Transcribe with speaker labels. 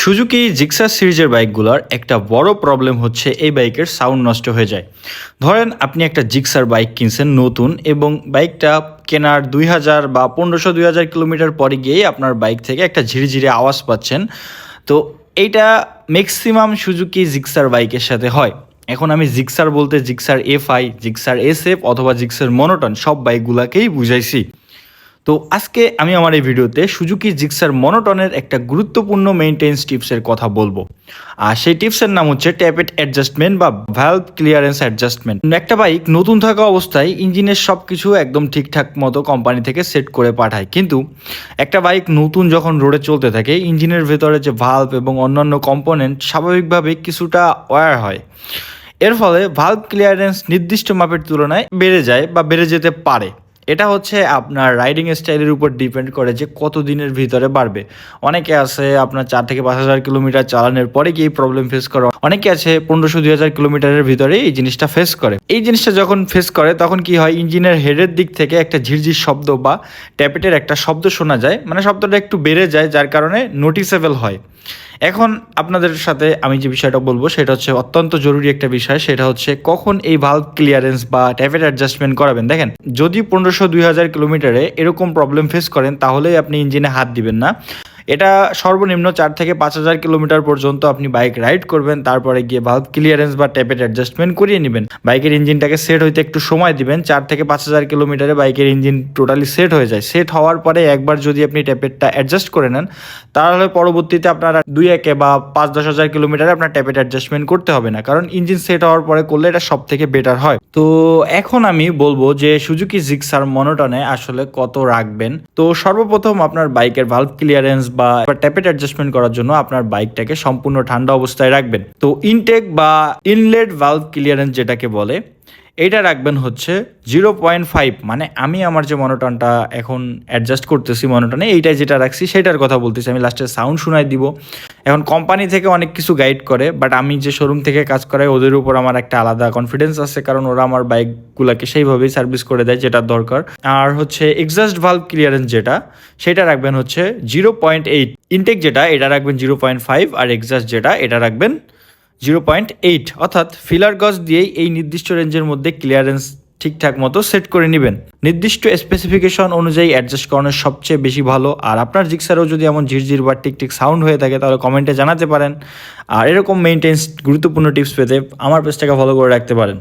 Speaker 1: Suzuki Gixxer সিরিজের বাইকগুলোর একটা বড় প্রবলেম হচ্ছে এই বাইকের সাউন্ড নষ্ট হয়ে যায়। ধরেন আপনি একটা জিক্সার বাইক কিনছেন নতুন এবং বাইকটা কেনার 2000 বা 1500-2000 কিলোমিটার পরে গিয়েই আপনার বাইক থেকে একটা ঝিরিঝিরি আওয়াজ পাচ্ছেন। তো এইটা ম্যাক্সিমাম সুজুকি জিক্সার বাইকের সাথে হয়। এখন আমি জিক্সার বলতে জিক্সার এফআই, জিক্সার এসএফ অথবা জিক্সার মনোটন সব বাইকগুলোকেই বুঝাইছি। তো আজকে আমি আমার এই ভিডিওতে সুজুকি জিক্সার মনোটনের একটা গুরুত্বপূর্ণ মেইনটেন্স টিপসের কথা বলবো। আর সেই টিপসের নাম হচ্ছে ট্যাপেট অ্যাডজাস্টমেন্ট বা ভ্যালভ ক্লিয়ারেন্স অ্যাডজাস্টমেন্ট। একটা বাইক নতুন থাকা অবস্থায় ইঞ্জিনের সব কিছু একদম ঠিকঠাক মতো কোম্পানি থেকে সেট করে পাঠায়, কিন্তু একটা বাইক নতুন যখন রোডে চলতে থাকে ইঞ্জিনের ভেতরে যে ভালভ এবং অন্যান্য কম্পোনেন্ট স্বাভাবিকভাবে কিছুটা ওয়্যার হয়। এর ফলে ভালভ ক্লিয়ারেন্স নির্দিষ্ট মাপের তুলনায় বেড়ে যায় বা বেড়ে যেতে পারে। এটা হচ্ছে আপনার রাইডিং স্টাইলের উপর ডিপেন্ড করে যে কত দিনের ভিতরে বাড়বে। অনেকে আছে আপনার 4 থেকে 5 হাজার কিলোমিটার চালানোর পরে গিয়ে প্রবলেম ফেস করে, অনেকে আছে 1500-2000 কিলোমিটারের ভিতরে এই জিনিসটা ফেস করে। এই জিনিসটা যখন ফেস করে তখন কি হয়, ইঞ্জিনের হেডের দিক থেকে একটা ঝিরঝির শব্দ বা ট্যাপেটের একটা শব্দ শোনা যায়, মানে শব্দটা একটু বেড়ে যায়, যার কারণে নোটিসেবল হয়। এখন আপনাদের সাথে আমি যে বিষয়টা বলবো সেটা হচ্ছে অত্যন্ত জরুরি একটা বিষয়, সেটা হচ্ছে কখন এই ভালভ ক্লিয়ারেন্স বা ট্যাপেট অ্যাডজাস্টমেন্ট করাবেন। দেখেন, যদি 1500-2000 কিলোমিটারে এরকম প্রবলেম ফেস করেন তাহলেই আপনি ইঞ্জিনে হাত দিবেন না। এটা সর্বনিম্ন 4 থেকে 5 হাজার কিলোমিটার পর্যন্ত আপনি বাইক রাইড করবেন, তারপরে গিয়ে ভালভ ক্লিয়ারেন্স বা ট্যাপেট অ্যাডজাস্টমেন্ট করিয়ে নেবেন। বাইকের ইঞ্জিনটাকে সেট হইতে একটু সময় দিবেন। 4 থেকে 5 হাজার কিলোমিটারে বাইকের ইঞ্জিন টোটালি সেট হয়ে যায়। সেট হওয়ার পরে একবার যদি আপনি ট্যাপেটটা অ্যাডজাস্ট করে নেন তাহলে পরবর্তীতে আপনারা 2-1 বা 5-10 হাজার কিলোমিটারে আপনার ট্যাপেট অ্যাডজাস্টমেন্ট করতে হবে না, কারণ ইঞ্জিন সেট হওয়ার পরে করলে এটা সব থেকে বেটার হয়। তো এখন আমি বলবো যে সুজুকি জিক্সার মনোটনে আসলে কত রাখবেন। তো সর্বপ্রথম আপনার বাইকের ভালভ ক্লিয়ারেন্স বা ট্যাপেট অ্যাডজাস্টমেন্ট করার জন্য আপনার বাইকটাকে সম্পূর্ণ ঠান্ডা অবস্থায় রাখবেন। তো ইনটেক বা ইনলেট ভালভ ক্লিয়ারেন্স যেটাকে বলে, এইটা রাখবেন হচ্ছে 0.5। মানে আমি আমার যে মনোটনটা এখন অ্যাডজাস্ট করতেছি মনোটনে, এইটাই যেটা রাখছি সেটার কথা বলতেছি। আমি লাস্টে সাউন্ড শোনাই দিব। এখন কোম্পানি থেকে অনেক কিছু গাইড করে, বাট আমি যে শোরুম থেকে কাজ করাই ওদের উপর আমার একটা আলাদা কনফিডেন্স আছে, কারণ ওরা আমার বাইকগুলোকে সেইভাবেই সার্ভিস করে দেয় যেটা দরকার। আর হচ্ছে এক্সস্ট ভালভ ক্লিয়ারেন্স যেটা, সেটা রাখবেন হচ্ছে 0.8। ইনটেক যেটা এটা রাখবেন 0.5, আর এক্সস্ট যেটা এটা রাখবেন 0.8। অর্থাৎ ফিলার গজ দিয়েই এই নির্দিষ্ট রেঞ্জের মধ্যে ক্লিয়ারেন্স ঠিকঠাক মতো সেট করে নেবেন। নির্দিষ্ট স্পেসিফিকেশন অনুযায়ী অ্যাডজাস্ট করানো সবচেয়ে বেশি ভালো। আর আপনার জিক্সারও যদি এমন ঝিরঝির বা টিকটিক সাউন্ড হয়ে থাকে তাহলে কমেন্টে জানাতে পারেন। আর এরকম মেইনটেন্স গুরুত্বপূর্ণ টিপস পেতে আমার পেজটাকে ফলো করে রাখতে পারেন।